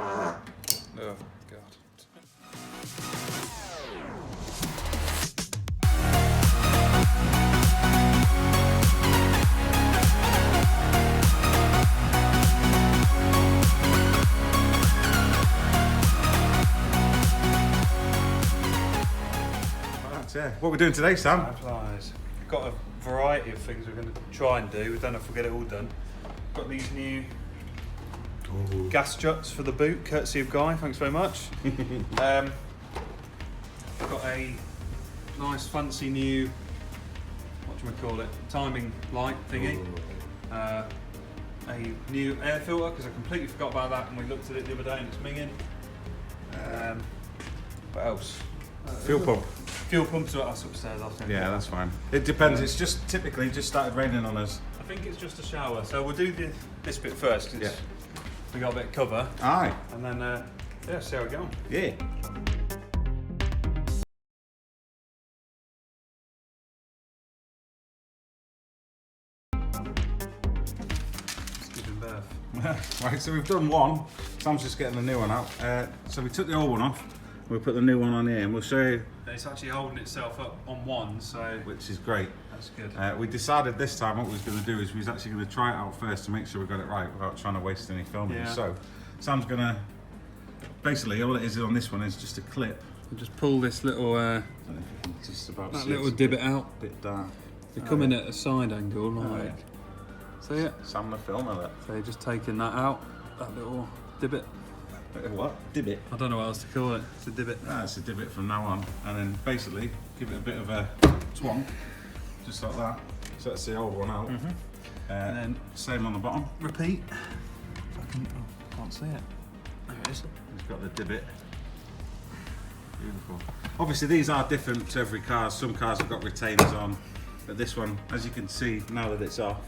Oh, God. Yeah. What are we doing today, Sam? Applies. Got a variety of things we're going to try and do. We don't know if we'll get it all done. Got these new gas struts for the boot, courtesy of Guy. Thanks very much. Got a nice fancy new, what do we call it, timing light thingy. A new air filter, because I completely forgot about that and we looked at it the other day and it's minging. What else? Fuel pump. Fuel pumps, that's upstairs, I think. Yeah, that's fine. It depends. It's just typically just started raining on us. I think it's just a shower, so we'll do this bit first. Cause we got a bit of cover. Aye. And then, yeah, see how we get on. Yeah. It's giving birth. Right, so we've done one. Sam's just getting the new one out. So we took the old one off. We'll put the new one on here and we'll show you. It's actually holding itself up on one, so... Which is great. That's good. We decided this time what we was going to do is we was actually going to try it out first to make sure we got it right without trying to waste any filming. Yeah. So Sam's going to... Basically, all it is on this one is just a clip. We'll just pull this little... I don't know if you can just about that see little it's divot out. a bit dark. They come in at a side angle, like... See it? Sam the filmer. So you're just taking that out, that little divot. What? Divot? I don't know what else to call it. It's a divot. It's a divot from now on. And then basically give it a bit of a twonk, just like that. So that's the old one out. And then same on the bottom. repeat. Can't see it. There it is. It's got the divot. Beautiful. Obviously these are different to every car. Some cars have got retainers on, but this one, as you can see now that it's off,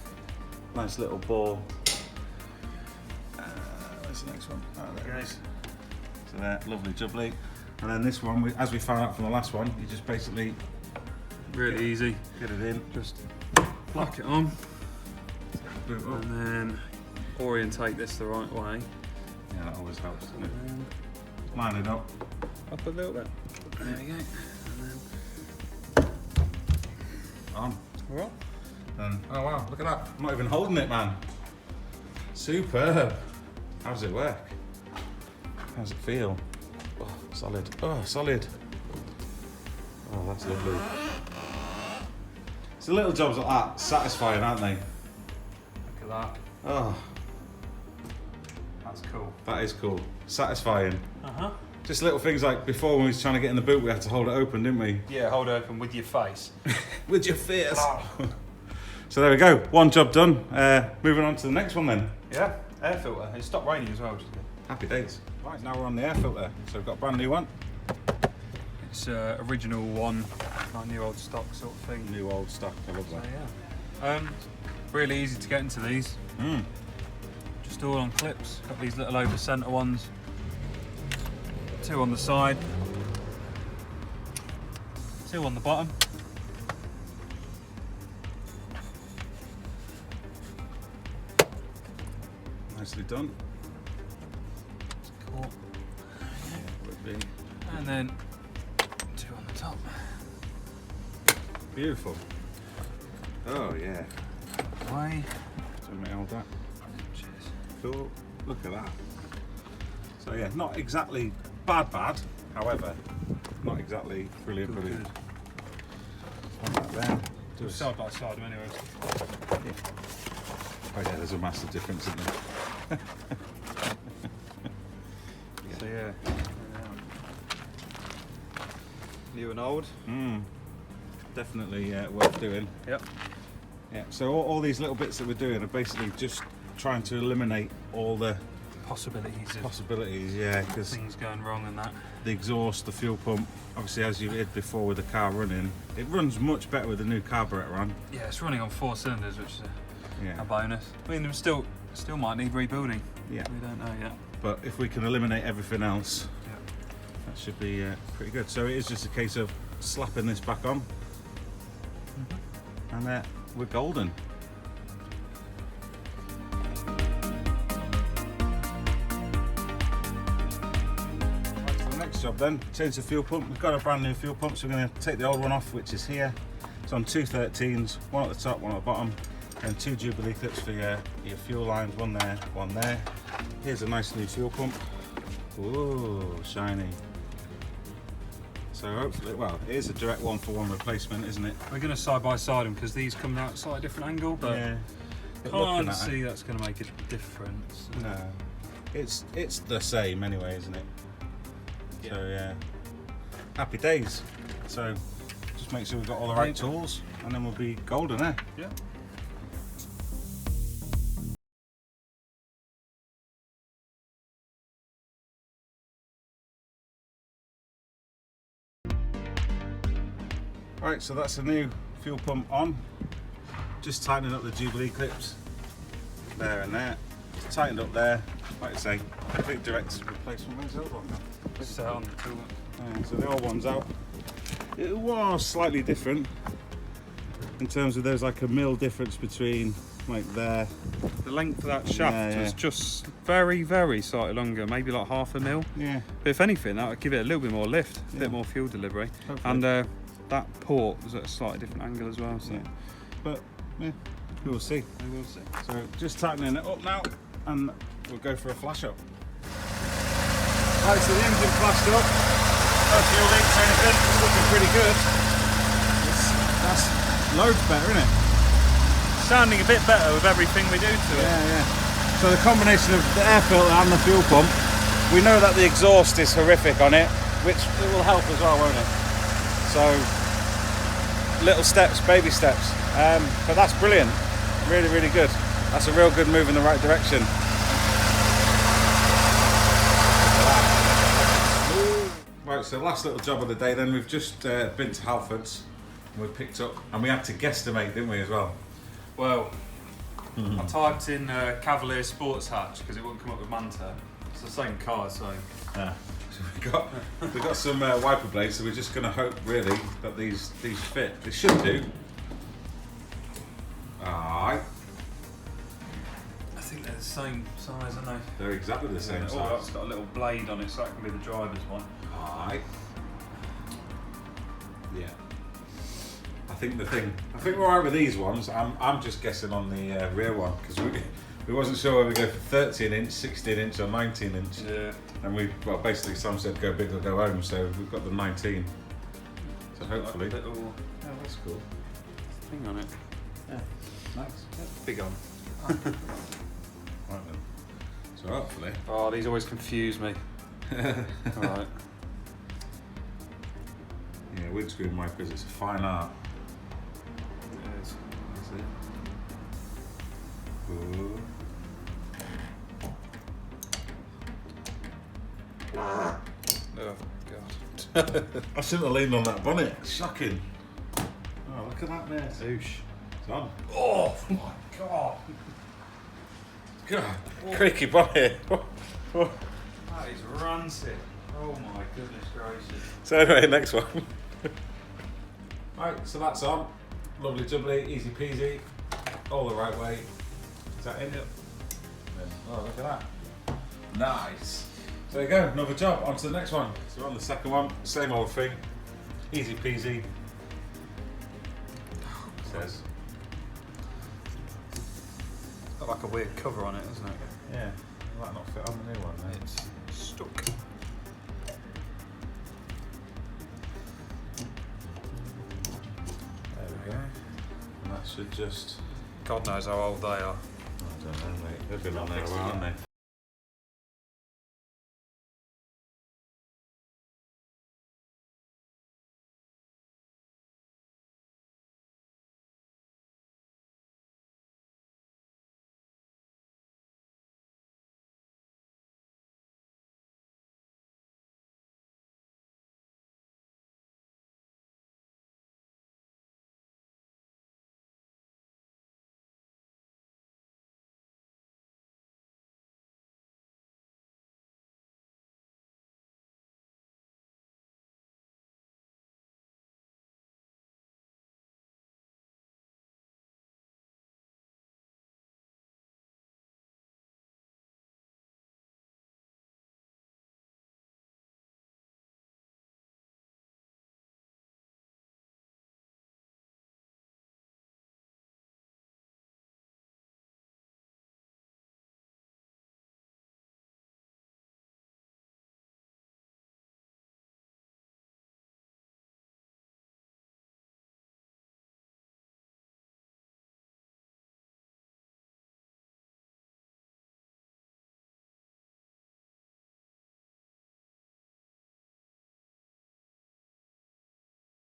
nice little ball. Where's the next one? Oh, there it is. So there, lovely jubbly. And then this one, as we found out from the last one, you just basically Really easy. get it in. Just flack it on. Boot up. And then orientate this the right way. Yeah, that always helps, doesn't it? Line it up. Up a little bit. There we go. And On. then up. And oh wow, look at that. I'm not even holding it, man. Superb. How does it work? How does it feel? Oh, solid. Oh, solid. Oh, that's lovely. It's the little jobs like that, satisfying, aren't they? Look at that. Oh, That's cool. that is cool. Satisfying. Uh-huh. Just little things like before when we was trying to get in the boot, we had to hold it open, didn't we? Yeah, hold it open with your face. With your face. Oh. So there we go. One job done. Moving on to the next one then. Yeah, air filter. It stopped raining as well, which is good. Happy days. Right, now we're on the air filter. So we've got a brand new one. It's original one, like new old stock sort of thing. New old stock, I love So that. yeah. Really easy to get into these. Just all on clips. Got these little over centre ones. Two on the side. Two on the bottom. Nicely done. Cool. Would be And then two on the top. beautiful. Oh yeah. Away. So let me hold that. Cheers. Cool. Look at that. So yeah, not exactly bad, however, not exactly brilliant. Good. Hold that there. Do Just, side by side anyways. oh yeah, there's a massive difference, isn't there? So yeah. New and old. Definitely worth doing. Yep. Yeah. So all these little bits that we're doing are basically just trying to eliminate all the Possibilities of possibilities. Yeah, because things going wrong and that. the exhaust, the fuel pump, obviously as you did before with the car running, it runs much better with the new carburetor on. Yeah, it's running on 4 cylinders, which is Yeah. a bonus. I mean, it still might need rebuilding. Yeah. We don't know yet. But if we can eliminate everything else, Yeah. that should be pretty good. So it is just a case of slapping this back on, and we're golden. next job then, change the fuel pump. We've got a brand new fuel pump, so we're going to take the old one off, which is here. It's on 2 13s, one at the top, one at the bottom, and 2 Jubilee clips for your fuel lines, one there, one there. Here's a nice new fuel pump. Ooh, shiny. So hopefully, well, it is a direct 1-for-1 replacement, isn't it? We're going to side by side them because these come out at a slightly different angle, but yeah. Can't see that's going to make a difference. No, it's the same anyway, isn't it? Yeah. So yeah, happy days. So just make sure we've got all the right tools, and then we'll be golden, eh? Yeah. Right, so that's a new fuel pump on. Just tightening up the Jubilee clips there and there. It's tightened up there, like I say, complete direct replacement. Where's the old one now? Set on the tool. Yeah, so the old one's out. It was slightly different in terms of there's like a mil difference between like there. The length of that shaft was just very, very slightly longer, maybe like half a mil. Yeah. But if anything, that would give it a little bit more lift, a bit more fuel delivery. Hopefully. And that port was at a slightly different angle as well. So. Yeah. But yeah, we will see. We will see. So just tightening it up now, and we'll go for a flash up. Right, so the engine flashed up. No fuel leaks or anything. It's looking pretty good. That's loads better, isn't it? Sounding a bit better with everything we do to it. Yeah, yeah. So the combination of the air filter and the fuel pump, we know that the exhaust is horrific on it, which it will help as well, won't it? So little steps, baby steps, but that's brilliant. Really, really good. That's a real good move in the right direction. Right, so last little job of the day then. We've just been to Halfords and we picked up, and we had to guesstimate, didn't we, as well? Well, I typed in Cavalier Sports Hatch because it wouldn't come up with Manta. It's the same car, so... Yeah. So we got some wiper blades, so we're just going to hope really that these fit. They should do. Alright. I think they're the same size, aren't they? They're exactly the same size. Oh, that's got a little blade on it, so that can be the driver's one. Alright. Yeah. I think we're alright with these ones. I'm just guessing on the rear one because we wasn't sure whether we go for 13 inch, 16 inch or 19 inch. Yeah. And well, basically some said go big or go home, so we've got the 19. So hopefully. Like a little that's cool. thing on it. Yeah, nice. Yeah, big on. Right then. So hopefully. Oh, these always confuse me. Alright. Yeah, windscreen wipers, it's a fine art. It is. That's it. Ooh. Oh god. I shouldn't have leaned on that bonnet. Shocking. Oh, look at that mess. Oosh. It's on. Oh my god. God, creaky bonnet. That is rancid. Oh my goodness gracious. So anyway, next one. Right, so that's on. Lovely jubbly, easy peasy, all the right way. Is that in? Yep. Oh, look at that. Nice. So there you go, another job. On to the next one. So we're on the second one, same old thing. Easy peasy. Says. It's got like a weird cover on it, hasn't it? Yeah, might not fit on the new one. Mate. It's stuck. There we go. And that should just... God knows how old they are. I don't know, mate. They've been on there a while, haven't they?